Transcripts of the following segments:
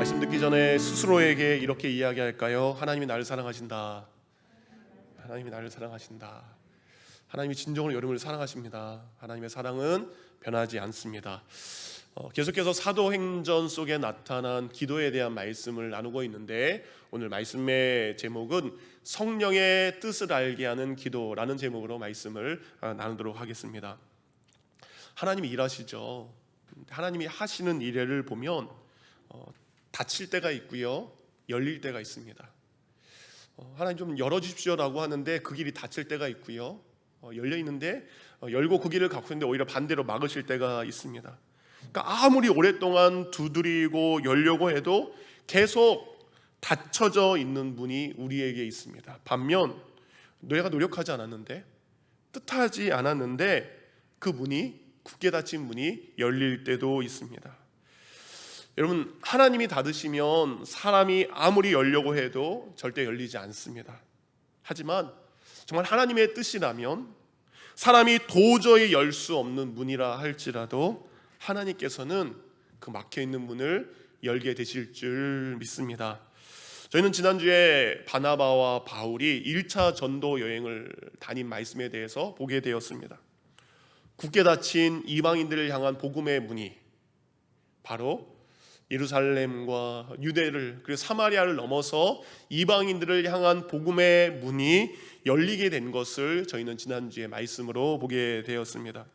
말씀 듣기 전에 스스로에게 이렇게 이야기할까요? 하나님이 나를 사랑하신다. 하나님이 나를 사랑하신다. 하나님이 진정으로 여러분을 사랑하십니다. 하나님의 사랑은 변하지 않습니다. 계속해서 사도행전 속에 나타난 기도에 대한 말씀을 나누고 있는데, 오늘 말씀의 제목은 성령의 뜻을 알게 하는 기도라는 제목으로 말씀을 나누도록 하겠습니다. 하나님이 일하시죠. 하나님이 하시는 일을 보면 닫힐 때가 있고요, 열릴 때가 있습니다. 하나님 좀 열어주십시오라고 하는데 그 길이 닫힐 때가 있고요, 열려 있는데 열고 그 길을 갖고 있는데 오히려 반대로 막으실 때가 있습니다. 그러니까 아무리 오랫동안 두드리고 열려고 해도 계속 닫혀져 있는 분이 우리에게 있습니다. 반면 내가 노력하지 않았는데, 뜻하지 않았는데 그 문이, 굳게 닫힌 문이 열릴 때도 있습니다. 여러분, 하나님이 닫으시면 사람이 아무리 열려고 해도 절대 열리지 않습니다. 하지만 정말 하나님의 뜻이라면 사람이 도저히 열 수 없는 문이라 할지라도 하나님께서는 그 막혀있는 문을 열게 되실 줄 믿습니다. 저희는 지난주에 바나바와 바울이 1차 전도 여행을 다닌 말씀에 대해서 보게 되었습니다. 굳게 닫힌 이방인들을 향한 복음의 문이 바로 예루살렘과 유대를, 그리고 사마리아를 넘어서 이방인들을 향한 복음의 문이 열리게 된 것을 저희는 지난주에 말씀으로 보게 되었습니다.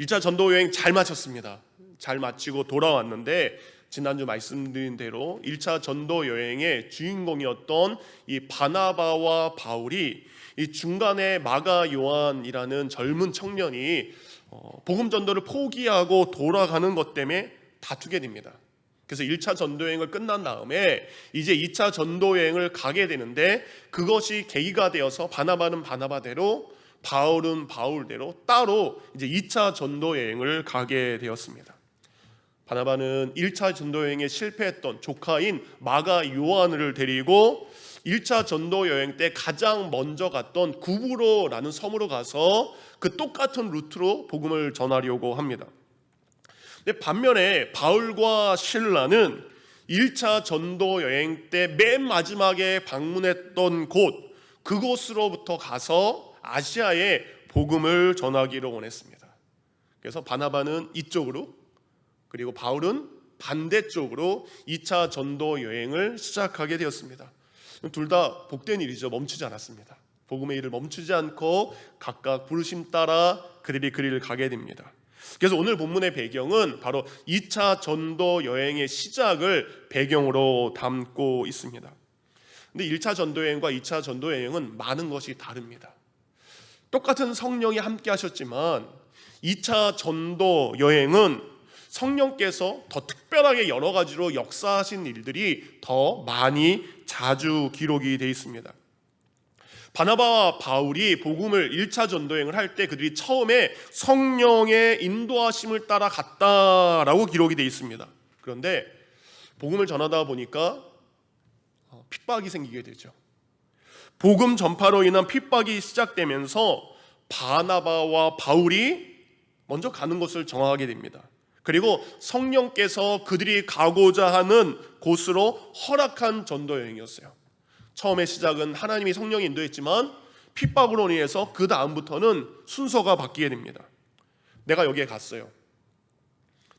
1차 전도 여행 잘 마쳤습니다. 잘 마치고 돌아왔는데, 지난주 말씀드린 대로 1차 전도 여행의 주인공이었던 이 바나바와 바울이 이 중간에 마가 요한이라는 젊은 청년이 복음 전도를 포기하고 돌아가는 것 때문에 다투게 됩니다. 그래서 1차 전도여행을 끝난 다음에 이제 2차 전도여행을 가게 되는데, 그것이 계기가 되어서 바나바는 바나바대로, 바울은 바울대로 따로 이제 2차 전도여행을 가게 되었습니다. 바나바는 1차 전도여행에 실패했던 조카인 마가 요한을 데리고 1차 전도여행 때 가장 먼저 갔던 구브로라는 섬으로 가서 그 똑같은 루트로 복음을 전하려고 합니다. 근데 반면에 바울과 실라는 1차 전도 여행 때 맨 마지막에 방문했던 곳, 그곳으로부터 가서 아시아에 복음을 전하기를 원했습니다. 그래서 바나바는 이쪽으로, 그리고 바울은 반대쪽으로 2차 전도 여행을 시작하게 되었습니다. 둘 다 복된 일이죠. 멈추지 않았습니다. 복음의 일을 멈추지 않고 각각 부르심 따라 그들이 그 일을 가게 됩니다. 그래서 오늘 본문의 배경은 바로 2차 전도 여행의 시작을 배경으로 담고 있습니다. 근데 1차 전도 여행과 2차 전도 여행은 많은 것이 다릅니다. 똑같은 성령이 함께 하셨지만 2차 전도 여행은 성령께서 더 특별하게 여러 가지로 역사하신 일들이 더 많이 자주 기록이 되어 있습니다. 바나바와 바울이 복음을 1차 전도여행을 할 때 그들이 처음에 성령의 인도하심을 따라 갔다라고 기록이 되어 있습니다. 그런데 복음을 전하다 보니까 핍박이 생기게 되죠. 복음 전파로 인한 핍박이 시작되면서 바나바와 바울이 먼저 가는 곳을 정하게 됩니다. 그리고 성령께서 그들이 가고자 하는 곳으로 허락한 전도여행이었어요. 처음에 시작은 하나님이 성령이 인도했지만 핍박으로 인해서 그 다음부터는 순서가 바뀌게 됩니다. 내가 여기에 갔어요.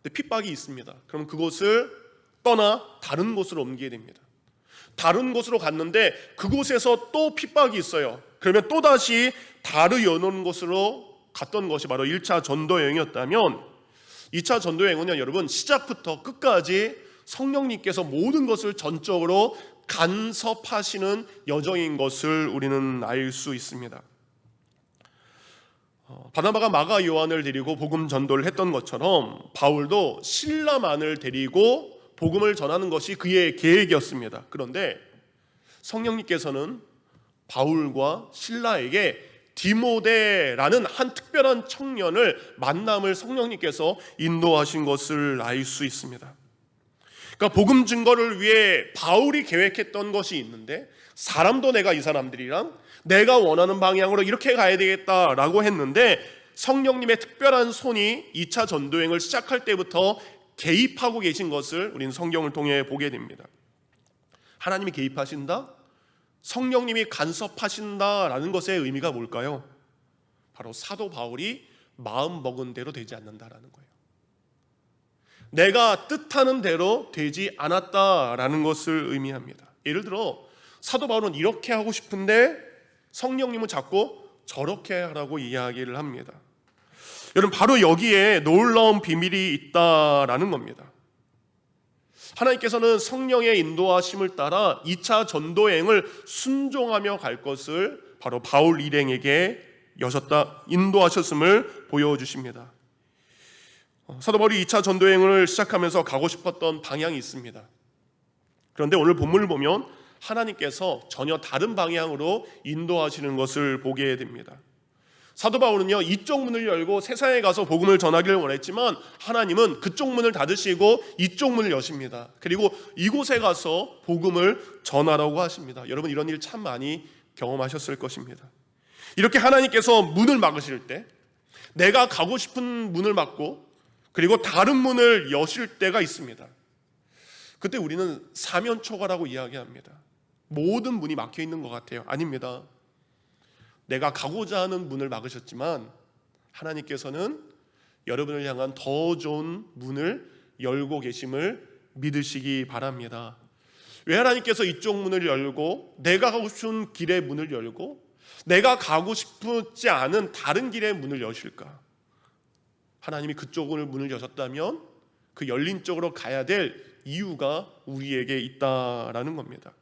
근데 핍박이 있습니다. 그럼 그곳을 떠나 다른 곳으로 옮기게 됩니다. 다른 곳으로 갔는데 그곳에서 또 핍박이 있어요. 그러면 또다시 다른 여는 곳으로 갔던 것이 바로 1차 전도여행이었다면, 2차 전도여행은요, 여러분, 시작부터 끝까지 성령님께서 모든 것을 전적으로 간섭하시는 여정인 것을 우리는 알 수 있습니다. 바나바가 마가 요한을 데리고 복음 전도를 했던 것처럼 바울도 실라만을 데리고 복음을 전하는 것이 그의 계획이었습니다. 그런데 성령님께서는 바울과 실라에게 디모데라는 한 특별한 청년을 만남을 성령님께서 인도하신 것을 알 수 있습니다. 그러니까 복음 증거를 위해 바울이 계획했던 것이 있는데, 사람도 내가 이 사람들이랑 내가 원하는 방향으로 이렇게 가야 되겠다라고 했는데, 성령님의 특별한 손이 2차 전도여행을 시작할 때부터 개입하고 계신 것을 우리는 성경을 통해 보게 됩니다. 하나님이 개입하신다? 성령님이 간섭하신다라는 것의 의미가 뭘까요? 바로 사도 바울이 마음 먹은 대로 되지 않는다라는 거예요. 내가 뜻하는 대로 되지 않았다라는 것을 의미합니다. 예를 들어 사도 바울은 이렇게 하고 싶은데 성령님은 자꾸 저렇게 하라고 이야기를 합니다. 여러분, 바로 여기에 놀라운 비밀이 있다라는 겁니다. 하나님께서는 성령의 인도하심을 따라 2차 전도여행을 순종하며 갈 것을 바로 바울 일행에게 인도하셨음을 보여주십니다. 사도 바울이 2차 전도여행을 시작하면서 가고 싶었던 방향이 있습니다. 그런데 오늘 본문을 보면 하나님께서 전혀 다른 방향으로 인도하시는 것을 보게 됩니다. 사도 바울은요, 이쪽 문을 열고 세상에 가서 복음을 전하기를 원했지만 하나님은 그쪽 문을 닫으시고 이쪽 문을 여십니다. 그리고 이곳에 가서 복음을 전하라고 하십니다. 여러분, 이런 일 참 많이 경험하셨을 것입니다. 이렇게 하나님께서 문을 막으실 때, 내가 가고 싶은 문을 막고 그리고 다른 문을 여실 때가 있습니다. 그때 우리는 사면초가라고 이야기합니다. 모든 문이 막혀 있는 것 같아요. 아닙니다. 내가 가고자 하는 문을 막으셨지만 하나님께서는 여러분을 향한 더 좋은 문을 열고 계심을 믿으시기 바랍니다. 왜 하나님께서 이쪽 문을 열고 내가 가고 싶은 길의 문을 열고 내가 가고 싶지 않은 다른 길의 문을 여실까? 하나님이 그쪽을 문을 여셨다면 그 열린 쪽으로 가야 될 이유가 우리에게 있다라는 겁니다.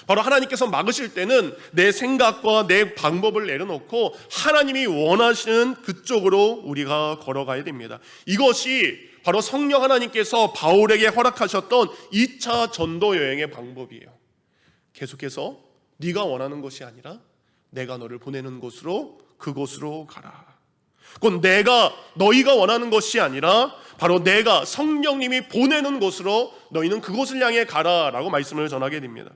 바로 하나님께서 막으실 때는 내 생각과 내 방법을 내려놓고 하나님이 원하시는 그쪽으로 우리가 걸어가야 됩니다. 이것이 바로 성령 하나님께서 바울에게 허락하셨던 2차 전도 여행의 방법이에요. 계속해서 네가 원하는 것이 아니라 내가 너를 보내는 곳으로, 그곳으로 가라. 곧 너희가 원하는 것이 아니라 바로 내가 성령님이 보내는 곳으로 너희는 그곳을 향해 가라라고 말씀을 전하게 됩니다.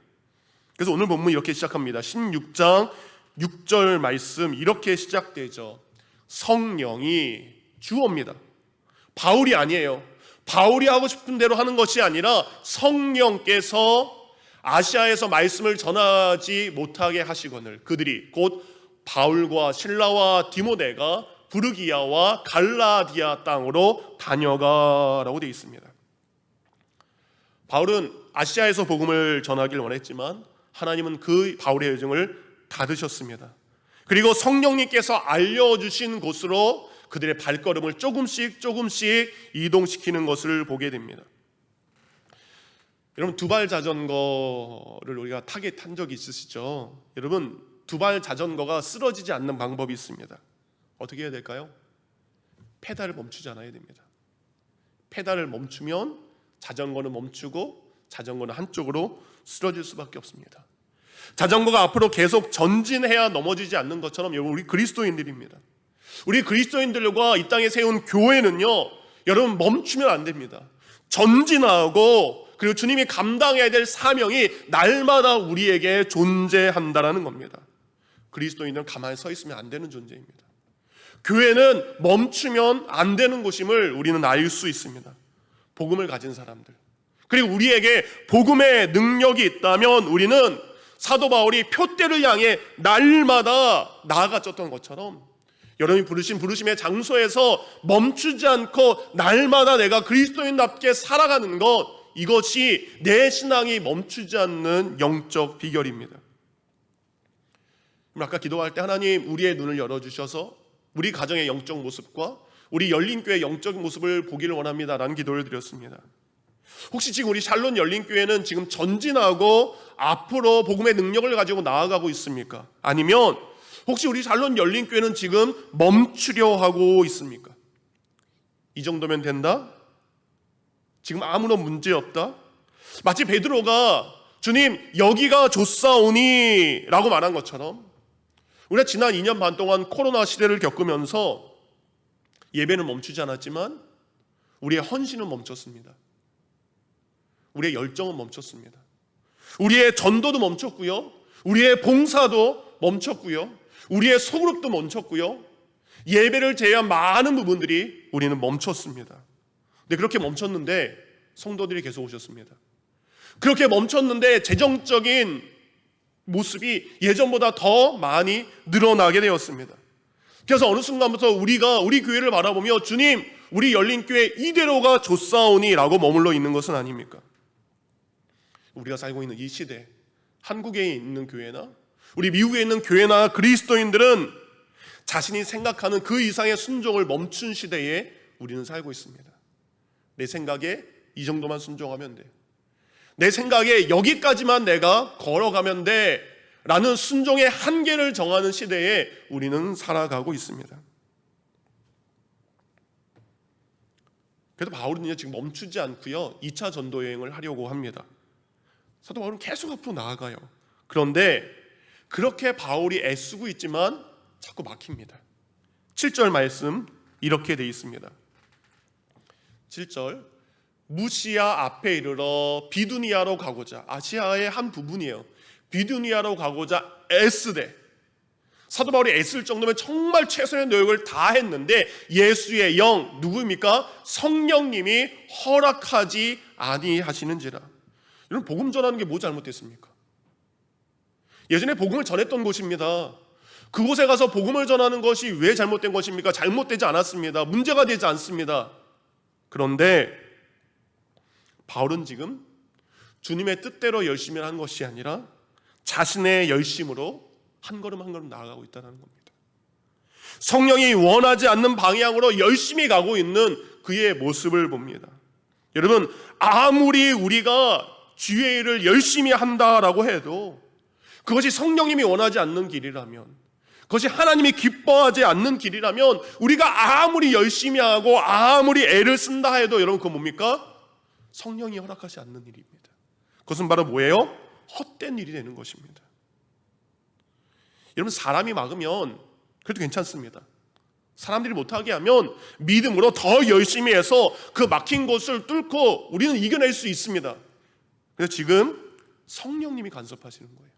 그래서 오늘 본문 이렇게 시작합니다. 16장 6절 말씀 이렇게 시작되죠. 성령이 주어입니다. 바울이 아니에요. 바울이 하고 싶은 대로 하는 것이 아니라 성령께서 아시아에서 말씀을 전하지 못하게 하시거늘 그들이 곧 바울과 실라와 디모데가 부르기아와 갈라디아 땅으로 다녀가라고 되어 있습니다. 바울은 아시아에서 복음을 전하기를 원했지만 하나님은 그 바울의 여정을 닫으셨습니다. 그리고 성령님께서 알려주신 곳으로 그들의 발걸음을 조금씩 이동시키는 것을 보게 됩니다. 여러분, 두발 자전거를 우리가 타게 탄 적이 있으시죠? 여러분, 두발 자전거가 쓰러지지 않는 방법이 있습니다. 어떻게 해야 될까요? 페달을 멈추지 않아야 됩니다. 페달을 멈추면 자전거는 멈추고 자전거는 한쪽으로 쓰러질 수밖에 없습니다. 자전거가 앞으로 계속 전진해야 넘어지지 않는 것처럼 여러분, 우리 그리스도인들입니다. 우리 그리스도인들과 이 땅에 세운 교회는요, 여러분 멈추면 안 됩니다. 전진하고 그리고 주님이 감당해야 될 사명이 날마다 우리에게 존재한다라는 겁니다. 그리스도인들은 가만히 서 있으면 안 되는 존재입니다. 교회는 멈추면 안 되는 곳임을 우리는 알 수 있습니다. 복음을 가진 사람들, 그리고 우리에게 복음의 능력이 있다면 우리는 사도 바울이 표대를 향해 날마다 나아갔었던 것처럼 여러분이 부르신 부르심의 장소에서 멈추지 않고 날마다 내가 그리스도인답게 살아가는 것, 이것이 내 신앙이 멈추지 않는 영적 비결입니다. 아까 기도할 때 하나님 우리의 눈을 열어주셔서 우리 가정의 영적 모습과 우리 열린교회의 영적 모습을 보기를 원합니다 라는 기도를 드렸습니다. 혹시 지금 우리 샬롯 열린교회는 지금 전진하고 앞으로 복음의 능력을 가지고 나아가고 있습니까? 아니면 혹시 우리 샬롯 열린교회는 지금 멈추려 하고 있습니까? 이 정도면 된다? 지금 아무런 문제 없다? 마치 베드로가 주님 여기가 좋사오니 라고 말한 것처럼 우리가 지난 2년 반 동안 코로나 시대를 겪으면서 예배는 멈추지 않았지만 우리의 헌신은 멈췄습니다. 우리의 열정은 멈췄습니다. 우리의 전도도 멈췄고요, 우리의 봉사도 멈췄고요, 우리의 소그룹도 멈췄고요, 예배를 제외한 많은 부분들이 우리는 멈췄습니다. 근데 그렇게 멈췄는데 성도들이 계속 오셨습니다. 그렇게 멈췄는데 재정적인 모습이 예전보다 더 많이 늘어나게 되었습니다. 그래서 어느 순간부터 우리 교회를 바라보며 주님, 우리 열린교회 이대로가 좋사오니 라고 머물러 있는 것은 아닙니까? 우리가 살고 있는 이 시대, 한국에 있는 교회나 우리 미국에 있는 교회나 그리스도인들은 자신이 생각하는 그 이상의 순종을 멈춘 시대에 우리는 살고 있습니다. 내 생각에 이 정도만 순종하면 돼, 내 생각에 여기까지만 내가 걸어가면 돼 라는 순종의 한계를 정하는 시대에 우리는 살아가고 있습니다. 그래도 바울은요 지금 멈추지 않고요 2차 전도 여행을 하려고 합니다. 사도 바울은 계속 앞으로 나아가요. 그런데 그렇게 바울이 애쓰고 있지만 자꾸 막힙니다. 7절 말씀 이렇게 돼 있습니다. 7절, 무시아 앞에 이르러 비두니아로 가고자, 아시아의 한 부분이에요. 비두니아로 가고자 애쓰되, 사도 바울이 애쓸 정도면 정말 최선의 노력을 다했는데 예수의 영, 누구입니까? 성령님이 허락하지 아니하시는지라. 여러분, 복음 전하는 게 뭐 잘못됐습니까? 예전에 복음을 전했던 곳입니다. 그곳에 가서 복음을 전하는 것이 왜 잘못된 것입니까? 잘못되지 않았습니다. 문제가 되지 않습니다. 그런데 바울은 지금 주님의 뜻대로 열심히 한 것이 아니라 자신의 열심으로 한 걸음 한 걸음 나아가고 있다는 겁니다. 성령이 원하지 않는 방향으로 열심히 가고 있는 그의 모습을 봅니다. 여러분, 아무리 우리가 주의 일을 열심히 한다라고 해도 그것이 성령님이 원하지 않는 길이라면, 그것이 하나님이 기뻐하지 않는 길이라면 우리가 아무리 열심히 하고 아무리 애를 쓴다 해도 여러분 그거 뭡니까? 성령이 허락하지 않는 일입니다. 그것은 바로 뭐예요? 헛된 일이 되는 것입니다. 여러분, 사람이 막으면 그래도 괜찮습니다. 사람들이 못하게 하면 믿음으로 더 열심히 해서 그 막힌 곳을 뚫고 우리는 이겨낼 수 있습니다. 그래서 지금 성령님이 간섭하시는 거예요.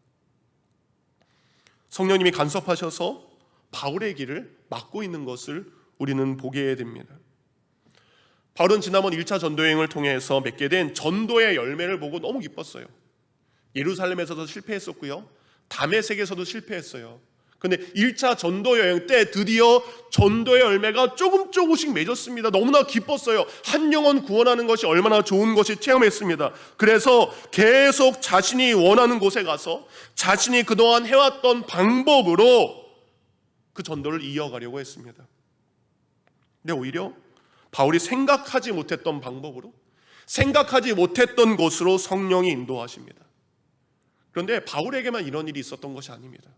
성령님이 간섭하셔서 바울의 길을 막고 있는 것을 우리는 보게 됩니다. 바울은 지난번 1차 전도여행을 통해서 맺게 된 전도의 열매를 보고 너무 기뻤어요. 예루살렘에서도 실패했었고요, 다메섹에서도 실패했어요. 그런데 1차 전도여행 때 드디어 전도의 열매가 조금씩 맺었습니다. 너무나 기뻤어요. 한 영혼 구원하는 것이 얼마나 좋은 것이 체험했습니다. 그래서 계속 자신이 원하는 곳에 가서 자신이 그동안 해왔던 방법으로 그 전도를 이어가려고 했습니다. 근데 오히려 바울이 생각하지 못했던 방법으로, 생각하지 못했던 곳으로 성령이 인도하십니다. 그런데 바울에게만 이런 일이 있었던 것이 아닙니다.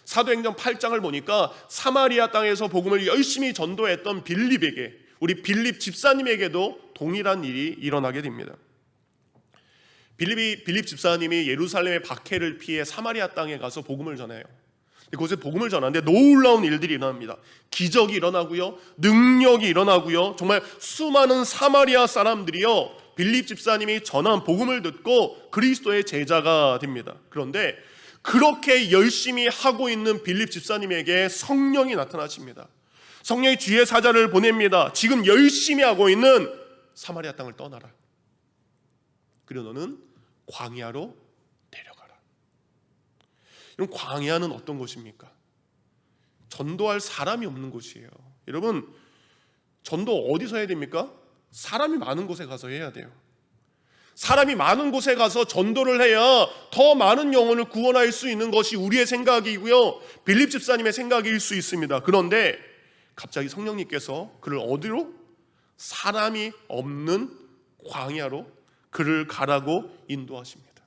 사도행전 8장을 보니까 사마리아 땅에서 복음을 열심히 전도했던 빌립에게, 우리 빌립 집사님에게도 동일한 일이 일어나게 됩니다. 빌립 집사님이 예루살렘의 박해를 피해 사마리아 땅에 가서 복음을 전해요. 그곳에 복음을 전하는데 놀라운 일들이 일어납니다. 기적이 일어나고요, 능력이 일어나고요, 정말 수많은 사마리아 사람들이요 빌립 집사님이 전한 복음을 듣고 그리스도의 제자가 됩니다. 그런데 그렇게 열심히 하고 있는 빌립 집사님에게 성령이 나타나십니다. 성령이 주의 사자를 보냅니다. 지금 열심히 하고 있는 사마리아 땅을 떠나라. 그리고 너는 광야로 내려가라. 여러분, 광야는 어떤 곳입니까? 전도할 사람이 없는 곳이에요. 여러분, 전도 어디서 해야 됩니까? 사람이 많은 곳에 가서 해야 돼요. 사람이 많은 곳에 가서 전도를 해야 더 많은 영혼을 구원할 수 있는 것이 우리의 생각이고요, 빌립 집사님의 생각일 수 있습니다. 그런데 갑자기 성령님께서 그를 어디로? 사람이 없는 광야로 그를 가라고 인도하십니다.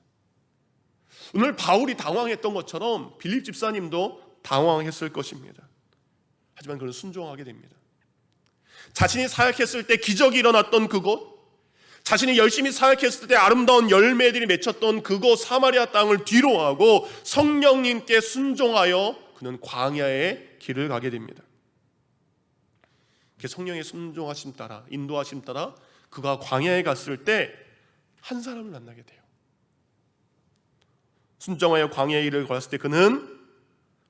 오늘 바울이 당황했던 것처럼 빌립 집사님도 당황했을 것입니다. 하지만 그는 순종하게 됩니다. 자신이 사역했을 때 기적이 일어났던 그곳, 자신이 열심히 사역했을 때 아름다운 열매들이 맺혔던 그곳 사마리아 땅을 뒤로하고 성령님께 순종하여 그는 광야의 길을 가게 됩니다. 성령의 순종하심 따라, 인도하심 따라 그가 광야에 갔을 때 한 사람을 만나게 돼요. 순종하여 광야의 길을 걸었을 때 그는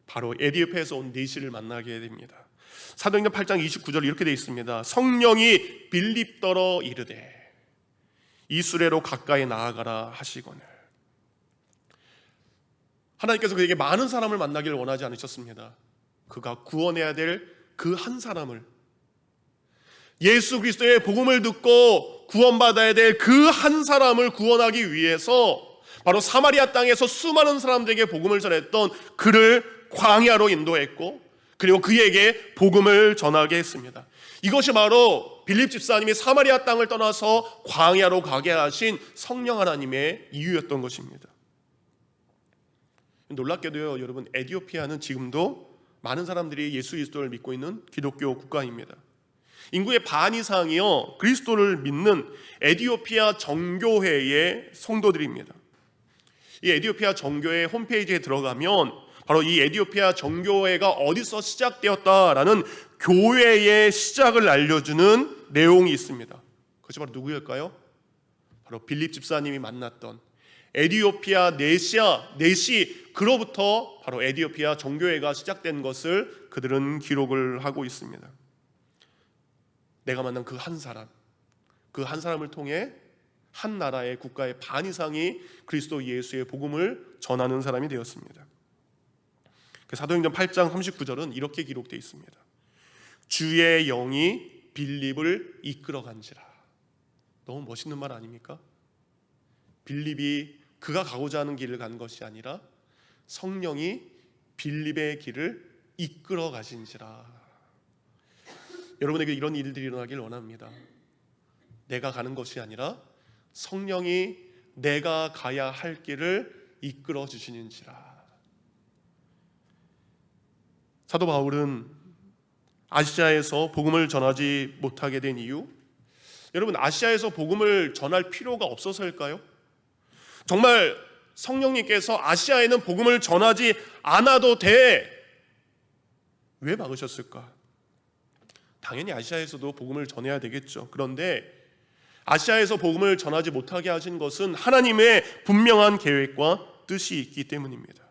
바로 에디오피아에서 온 네시를 만나게 됩니다. 사도행전 8장 29절 이렇게 되어 있습니다. 성령이 빌립더러 이르되 이수레로 가까이 나아가라 하시거늘. 하나님께서 그에게 많은 사람을 만나기를 원하지 않으셨습니다. 그가 구원해야 될 그 한 사람을, 예수 그리스도의 복음을 듣고 구원받아야 될 그 한 사람을 구원하기 위해서 바로 사마리아 땅에서 수많은 사람들에게 복음을 전했던 그를 광야로 인도했고, 그리고 그에게 복음을 전하게 했습니다. 이것이 바로 빌립 집사님이 사마리아 땅을 떠나서 광야로 가게 하신 성령 하나님의 이유였던 것입니다. 놀랍게도요, 여러분, 에티오피아는 지금도 많은 사람들이 예수 그리스도를 믿고 있는 기독교 국가입니다. 인구의 반 이상이요 그리스도를 믿는 에티오피아 정교회의 성도들입니다. 이 에티오피아 정교회 홈페이지에 들어가면 바로 이 에티오피아 정교회가 어디서 시작되었다라는 교회의 시작을 알려주는 내용이 있습니다. 그것이 바로 누구일까요? 바로 빌립 집사님이 만났던 에티오피아 내시 그로부터 바로 에티오피아 정교회가 시작된 것을 그들은 기록을 하고 있습니다. 내가 만난 그 한 사람을 통해 한 나라의 국가의 반 이상이 그리스도 예수의 복음을 전하는 사람이 되었습니다. 사도행전 8장 39절은 이렇게 기록되어 있습니다. 주의 영이 빌립을 이끌어간지라. 너무 멋있는 말 아닙니까? 빌립이 그가 가고자 하는 길을 간 것이 아니라 성령이 빌립의 길을 이끌어 가신지라. 여러분에게 이런 일들이 일어나길 원합니다. 내가 가는 것이 아니라 성령이 내가 가야 할 길을 이끌어 주시는지라. 사도 바울은 아시아에서 복음을 전하지 못하게 된 이유, 여러분, 아시아에서 복음을 전할 필요가 없어서일까요? 정말 성령님께서 아시아에는 복음을 전하지 않아도 돼, 왜 막으셨을까? 당연히 아시아에서도 복음을 전해야 되겠죠. 그런데 아시아에서 복음을 전하지 못하게 하신 것은 하나님의 분명한 계획과 뜻이 있기 때문입니다.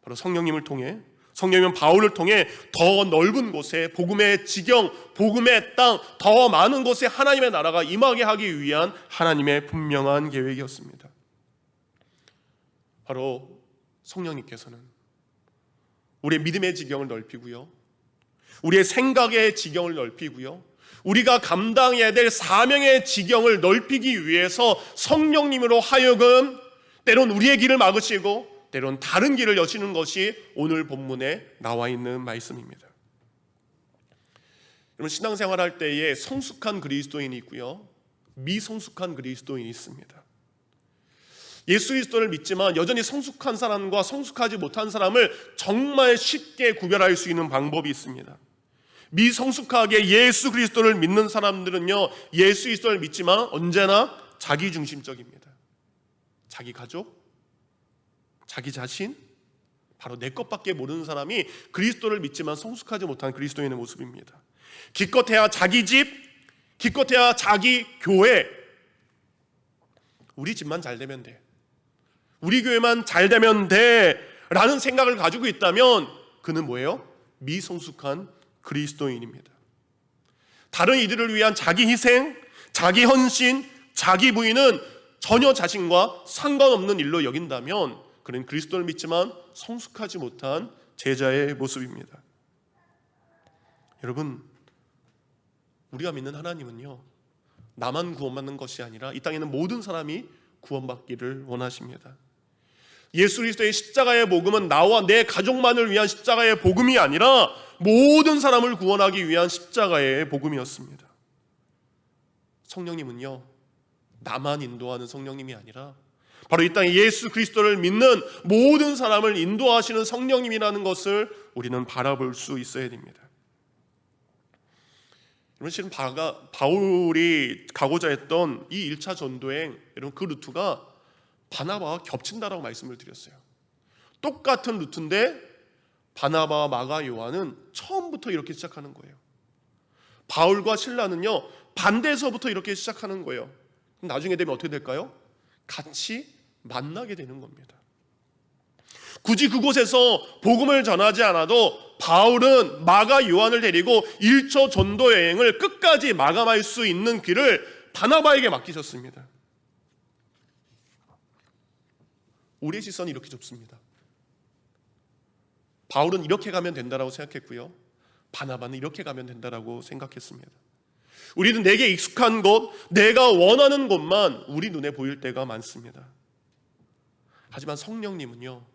바로 성령님을 통해, 성령님은 바울을 통해 더 넓은 곳에 복음의 지경, 복음의 땅, 더 많은 곳에 하나님의 나라가 임하게 하기 위한 하나님의 분명한 계획이었습니다. 바로 성령님께서는 우리의 믿음의 지경을 넓히고요, 우리의 생각의 지경을 넓히고요, 우리가 감당해야 될 사명의 지경을 넓히기 위해서 성령님으로 하여금 때론 우리의 길을 막으시고 때론 다른 길을 여시는 것이 오늘 본문에 나와 있는 말씀입니다. 여러분, 신앙생활할 때에 성숙한 그리스도인이 있고요, 미성숙한 그리스도인이 있습니다. 예수 그리스도를 믿지만 여전히 성숙한 사람과 성숙하지 못한 사람을 정말 쉽게 구별할 수 있는 방법이 있습니다. 미성숙하게 예수 그리스도를 믿는 사람들은요, 예수 그리스도를 믿지만 언제나 자기중심적입니다. 자기 가족, 자기 자신, 바로 내 것밖에 모르는 사람이 그리스도를 믿지만 성숙하지 못한 그리스도인의 모습입니다. 기껏해야 자기 집, 기껏해야 자기 교회, 우리 집만 잘 되면 돼, 우리 교회만 잘 되면 돼 라는 생각을 가지고 있다면 그는 뭐예요? 미성숙한 그리스도인입니다. 다른 이들을 위한 자기 희생, 자기 헌신, 자기 부인은 전혀 자신과 상관없는 일로 여긴다면 그는 그리스도를 믿지만 성숙하지 못한 제자의 모습입니다. 여러분, 우리가 믿는 하나님은요, 나만 구원받는 것이 아니라 이 땅에 있는 모든 사람이 구원받기를 원하십니다. 예수 그리스도의 십자가의 복음은 나와 내 가족만을 위한 십자가의 복음이 아니라 모든 사람을 구원하기 위한 십자가의 복음이었습니다. 성령님은요, 나만 인도하는 성령님이 아니라 바로 이 땅에 예수 그리스도를 믿는 모든 사람을 인도하시는 성령님이라는 것을 우리는 바라볼 수 있어야 됩니다. 여러분, 실은 바울이 가고자 했던 이 1차 전도행, 여러분, 그 루트가 바나바와 겹친다라고 말씀을 드렸어요. 똑같은 루트인데 바나바와 마가 요한은 처음부터 이렇게 시작하는 거예요. 바울과 실라는요, 반대에서부터 이렇게 시작하는 거예요. 나중에 되면 어떻게 될까요? 같이 만나게 되는 겁니다. 굳이 그곳에서 복음을 전하지 않아도 바울은 마가 요한을 데리고 1초 전도 여행을 끝까지 마감할 수 있는 길을 바나바에게 맡기셨습니다. 우리의 시선이 이렇게 좁습니다. 바울은 이렇게 가면 된다라고 생각했고요, 바나바는 이렇게 가면 된다라고 생각했습니다. 우리는 내게 익숙한 곳, 내가 원하는 곳만 우리 눈에 보일 때가 많습니다. 하지만 성령님은요,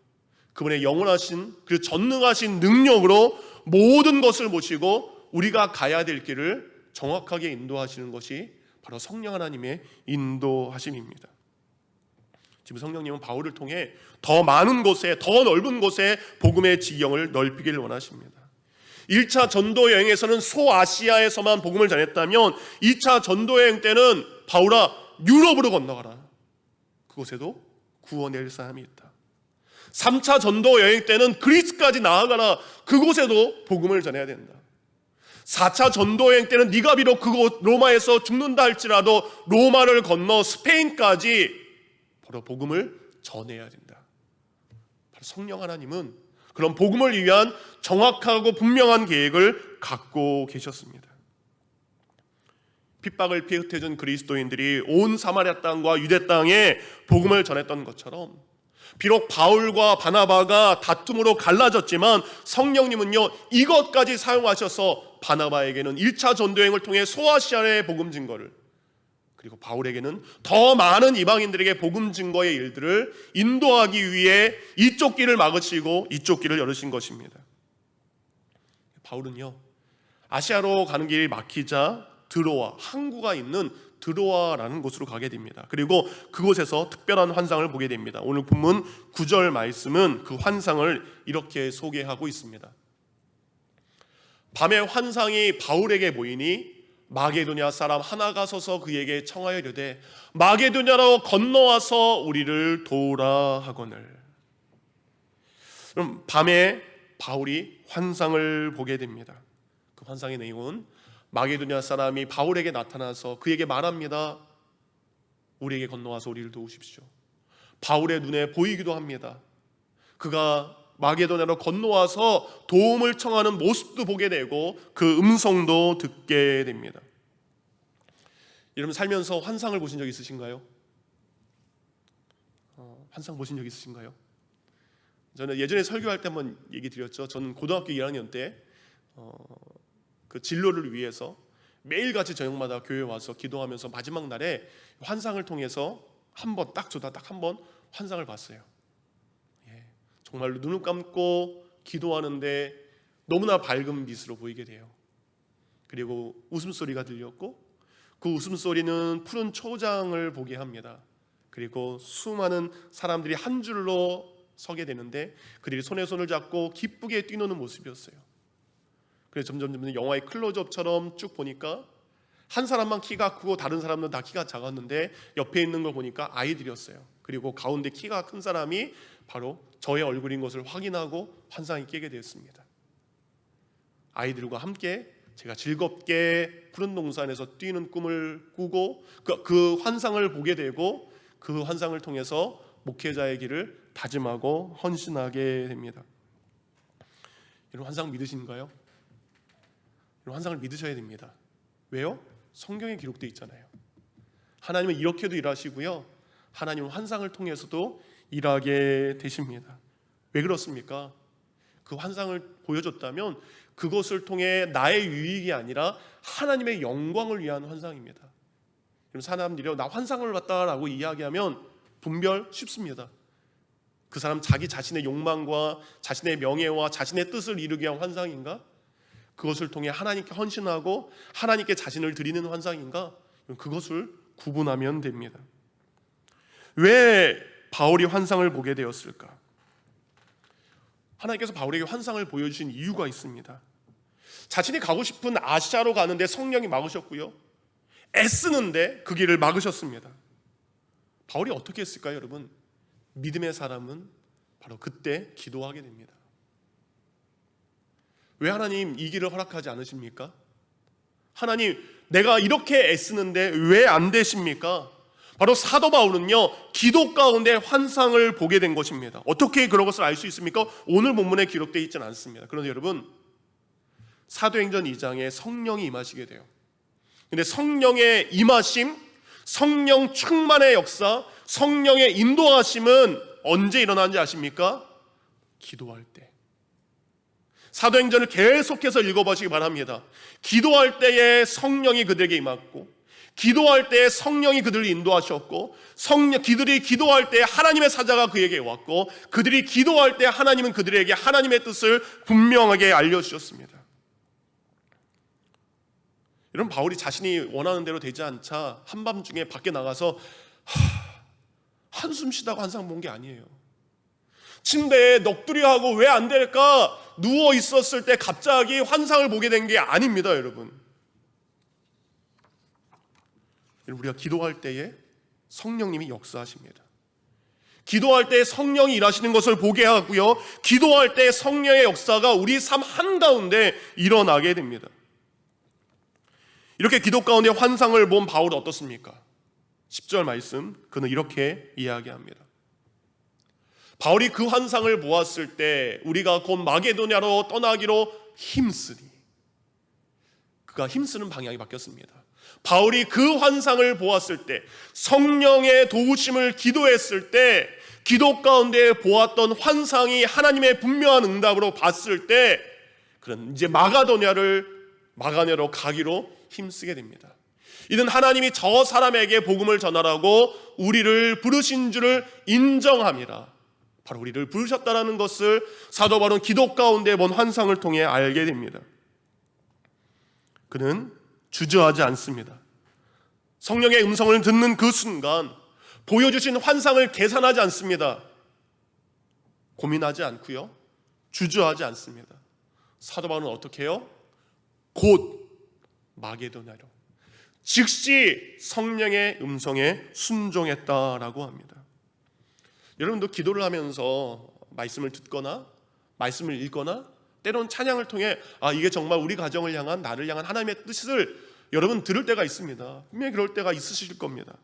그분의 영원하신 그 전능하신 능력으로 모든 것을 보시고 우리가 가야 될 길을 정확하게 인도하시는 것이 바로 성령 하나님의 인도하심입니다. 지금 성령님은 바울을 통해 더 많은 곳에, 더 넓은 곳에 복음의 지경을 넓히기를 원하십니다. 1차 전도 여행에서는 소아시아에서만 복음을 전했다면 2차 전도 여행 때는 바울아 유럽으로 건너가라. 그곳에도 구원의 사람이 있다. 3차 전도 여행 때는 그리스까지 나아가라. 그곳에도 복음을 전해야 된다. 4차 전도 여행 때는 네가 비록 그곳 로마에서 죽는다 할지라도 로마를 건너 스페인까지 바로 복음을 전해야 된다. 바로 성령 하나님은 그런 복음을 위한 정확하고 분명한 계획을 갖고 계셨습니다. 핍박을 피해준 그리스도인들이 온 사마리아 땅과 유대 땅에 복음을 전했던 것처럼 비록 바울과 바나바가 다툼으로 갈라졌지만 성령님은요, 이것까지 사용하셔서 바나바에게는 1차 전도여행을 통해 소아시아의 복음 증거를, 그리고 바울에게는 더 많은 이방인들에게 복음 증거의 일들을 인도하기 위해 이쪽 길을 막으시고 이쪽 길을 열으신 것입니다. 바울은요, 아시아로 가는 길이 막히자 드로아, 항구가 있는 드로아라는 곳으로 가게 됩니다. 그리고 그곳에서 특별한 환상을 보게 됩니다. 오늘 본문 9절 말씀은 그 환상을 이렇게 소개하고 있습니다. 밤에 환상이 바울에게 보이니 마게도냐 사람 하나가 서서 그에게 청하여 이르되 마게도냐로 건너와서 우리를 도우라 하거늘. 그럼 밤에 바울이 환상을 보게 됩니다. 그 환상의 내용은 마게도냐 사람이 바울에게 나타나서 그에게 말합니다. 우리에게 건너와서 우리를 도우십시오. 바울의 눈에 보이기도 합니다. 그가 마게도냐로 건너와서 도움을 청하는 모습도 보게 되고 그 음성도 듣게 됩니다. 여러분 살면서 환상을 보신 적 있으신가요? 환상 보신 적 있으신가요? 저는 예전에 설교할 때 한번 얘기 드렸죠. 저는 고등학교 1학년 때 그 진로를 위해서 매일같이 저녁마다 교회에 와서 기도하면서 마지막 날에 환상을 통해서 한 번 딱 한 번 환상을 봤어요. 정말로 눈을 감고 기도하는데 너무나 밝은 빛으로 보이게 돼요. 그리고 웃음소리가 들렸고 그 웃음소리는 푸른 초장을 보게 합니다. 그리고 수많은 사람들이 한 줄로 서게 되는데 그들이 손에 손을 잡고 기쁘게 뛰노는 모습이었어요. 그래서 점점 영화의 클로즈업처럼 쭉 보니까 한 사람만 키가 크고 다른 사람은 다 키가 작았는데 옆에 있는 걸 보니까 아이들이었어요. 그리고 가운데 키가 큰 사람이 바로 저의 얼굴인 것을 확인하고 환상이 깨게 되었습니다. 아이들과 함께 제가 즐겁게 푸른 동산에서 뛰는 꿈을 꾸고 그 환상을 보게 되고 그 환상을 통해서 목회자의 길을 다짐하고 헌신하게 됩니다. 여러분 환상 믿으신가요? 여러분 환상을 믿으셔야 됩니다. 왜요? 성경에 기록되어 있잖아요. 하나님은 이렇게도 일하시고요, 하나님은 환상을 통해서도 일하게 되십니다. 왜 그렇습니까? 그 환상을 보여줬다면 그것을 통해 나의 유익이 아니라 하나님의 영광을 위한 환상입니다. 사람들이 나 환상을 봤다라고 이야기하면 분별 쉽습니다. 그 사람 자기 자신의 욕망과 자신의 명예와 자신의 뜻을 이루기 위한 환상인가? 그것을 통해 하나님께 헌신하고 하나님께 자신을 드리는 환상인가? 그것을 구분하면 됩니다. 왜 바울이 환상을 보게 되었을까? 하나님께서 바울에게 환상을 보여주신 이유가 있습니다. 자신이 가고 싶은 아시아로 가는데 성령이 막으셨고요, 애쓰는데 그 길을 막으셨습니다. 바울이 어떻게 했을까요, 여러분? 믿음의 사람은 바로 그때 기도하게 됩니다. 왜 하나님 이 길을 허락하지 않으십니까? 하나님 내가 이렇게 애쓰는데 왜 안 되십니까? 바로 사도 바울은요, 기도 가운데 환상을 보게 된 것입니다. 어떻게 그런 것을 알 수 있습니까? 오늘 본문에 기록되어 있지는 않습니다. 그런데 여러분, 사도행전 2장에 성령이 임하시게 돼요. 근데 성령의 임하심, 성령 충만의 역사, 성령의 인도하심은 언제 일어나는지 아십니까? 기도할 때. 사도행전을 계속해서 읽어보시기 바랍니다. 기도할 때에 성령이 그들에게 임했고, 기도할 때에 성령이 그들을 인도하셨고, 그들이 기도할 때에 하나님의 사자가 그에게 왔고, 그들이 기도할 때 하나님은 그들에게 하나님의 뜻을 분명하게 알려주셨습니다. 이런 바울이 자신이 원하는 대로 되지 않자 한밤중에 밖에 나가서 한숨 쉬다가 환상 본 게 아니에요. 침대에 넋두리하고 왜 안 될까 누워 있었을 때 갑자기 환상을 보게 된 게 아닙니다, 여러분. 우리가 기도할 때에 성령님이 역사하십니다. 기도할 때 성령이 일하시는 것을 보게 하고요, 기도할 때 성령의 역사가 우리 삶 한가운데 일어나게 됩니다. 이렇게 기도 가운데 환상을 본 바울은 어떻습니까? 10절 말씀, 그는 이렇게 이야기합니다. 바울이 그 환상을 보았을 때 우리가 곧 마게도냐로 떠나기로 힘쓰니, 그가 힘쓰는 방향이 바뀌었습니다. 바울이 그 환상을 보았을 때, 성령의 도우심을 기도했을 때, 기도 가운데 보았던 환상이 하나님의 분명한 응답으로 봤을 때, 그는 이제 마가도냐로 가기로 힘쓰게 됩니다. 이는 하나님이 저 사람에게 복음을 전하라고 우리를 부르신 줄을 인정함이라. 바로 우리를 부르셨다라는 것을 사도 바울은 기도 가운데 본 환상을 통해 알게 됩니다. 그는 주저하지 않습니다. 성령의 음성을 듣는 그 순간 보여주신 환상을 계산하지 않습니다. 고민하지 않고요, 주저하지 않습니다. 사도 바울은 어떻게 해요? 곧 마게도냐로 즉시 성령의 음성에 순종했다라고 합니다. 여러분도 기도를 하면서 말씀을 듣거나 말씀을 읽거나 때론 찬양을 통해 이게 정말 우리 가정을 향한, 나를 향한 하나님의 뜻을 여러분 들을 때가 있습니다. 분명히 그럴 때가 있으실 겁니다.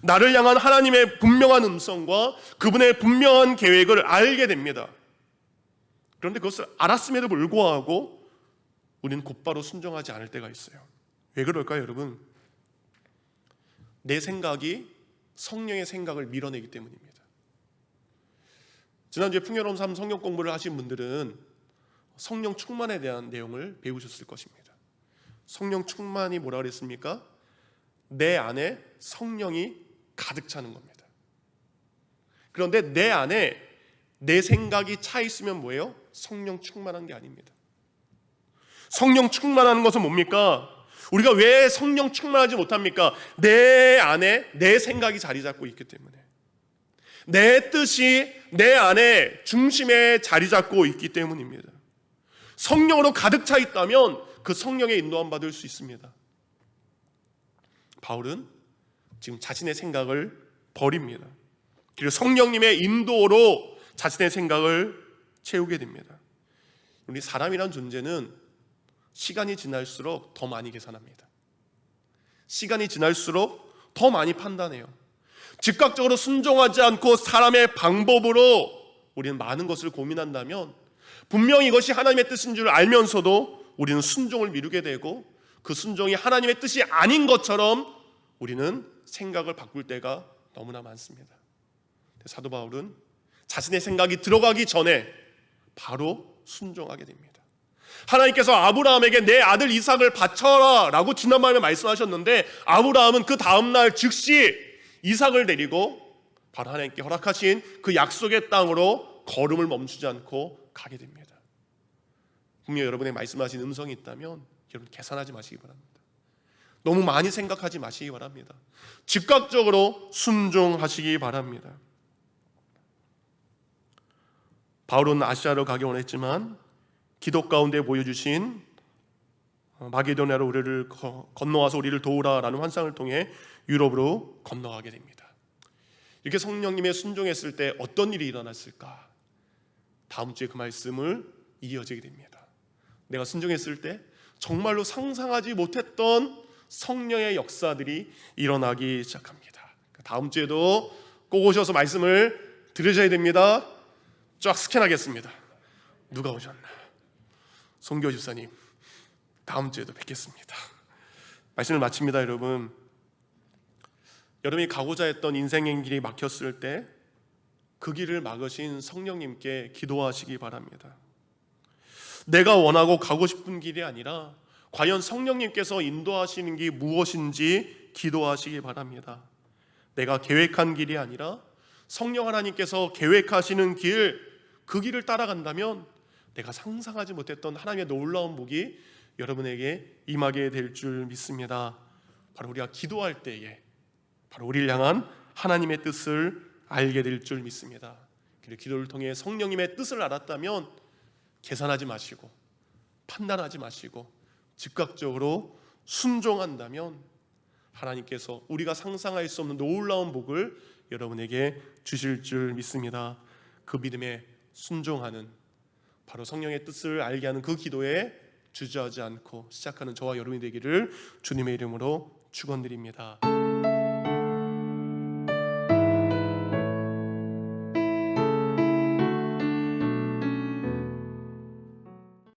나를 향한 하나님의 분명한 음성과 그분의 분명한 계획을 알게 됩니다. 그런데 그것을 알았음에도 불구하고 우리는 곧바로 순종하지 않을 때가 있어요. 왜 그럴까요, 여러분? 내 생각이 성령의 생각을 밀어내기 때문입니다. 지난주에 풍요로운 삶 성경 공부를 하신 분들은 성령 충만에 대한 내용을 배우셨을 것입니다. 성령 충만이 뭐라 그랬습니까? 내 안에 성령이 가득 차는 겁니다. 그런데 내 안에 내 생각이 차 있으면 뭐예요? 성령 충만한 게 아닙니다. 성령 충만하는 것은 뭡니까? 우리가 왜 성령 충만하지 못합니까? 내 안에 내 생각이 자리 잡고 있기 때문에, 내 뜻이 내 안에 중심에 자리 잡고 있기 때문입니다. 성령으로 가득 차 있다면 그 성령의 인도함 받을 수 있습니다. 바울은 지금 자신의 생각을 버립니다. 그리고 성령님의 인도로 자신의 생각을 채우게 됩니다. 우리 사람이란 존재는 시간이 지날수록 더 많이 계산합니다. 시간이 지날수록 더 많이 판단해요. 즉각적으로 순종하지 않고 사람의 방법으로 우리는 많은 것을 고민한다면 분명히 이것이 하나님의 뜻인 줄 알면서도 우리는 순종을 미루게 되고, 그 순종이 하나님의 뜻이 아닌 것처럼 우리는 생각을 바꿀 때가 너무나 많습니다. 사도 바울은 자신의 생각이 들어가기 전에 바로 순종하게 됩니다. 하나님께서 아브라함에게 내 아들 이삭을 바쳐라 라고 지난번에 말씀하셨는데, 아브라함은 그 다음날 즉시 이삭을 데리고 바로 하나님께 허락하신 그 약속의 땅으로 걸음을 멈추지 않고 가게 됩니다. 분명 여러분의 말씀하신 음성이 있다면 여러분 계산하지 마시기 바랍니다. 너무 많이 생각하지 마시기 바랍니다. 즉각적으로 순종하시기 바랍니다. 바울은 아시아로 가기 원했지만 기도 가운데 보여주신 마게도냐로 우리를 건너와서 우리를 도우라라는 환상을 통해 유럽으로 건너가게 됩니다. 이렇게 성령님의 순종했을 때 어떤 일이 일어났을까? 다음 주에 그 말씀을 이어지게 됩니다. 내가 순종했을 때 정말로 상상하지 못했던 성령의 역사들이 일어나기 시작합니다. 다음 주에도 꼭 오셔서 말씀을 들으셔야 됩니다. 쫙 스캔하겠습니다. 누가 오셨나? 송교 집사님, 다음 주에도 뵙겠습니다. 말씀을 마칩니다. 여러분이 가고자 했던 인생의 길이 막혔을 때 그 길을 막으신 성령님께 기도하시기 바랍니다. 내가 원하고 가고 싶은 길이 아니라 과연 성령님께서 인도하시는 게 무엇인지 기도하시기 바랍니다. 내가 계획한 길이 아니라 성령 하나님께서 계획하시는 길, 그 길을 따라간다면 내가 상상하지 못했던 하나님의 놀라운 복이 여러분에게 임하게 될 줄 믿습니다. 바로 우리가 기도할 때에 바로 우리를 향한 하나님의 뜻을 알게 될 줄 믿습니다. 그리고 기도를 통해 성령님의 뜻을 알았다면 계산하지 마시고 판단하지 마시고 즉각적으로 순종한다면 하나님께서 우리가 상상할 수 없는 놀라운 복을 여러분에게 주실 줄 믿습니다. 그 믿음에 순종하는, 바로 성령의 뜻을 알게 하는 그 기도에 주저하지 않고 시작하는 저와 여러분이 되기를 주님의 이름으로 축원드립니다.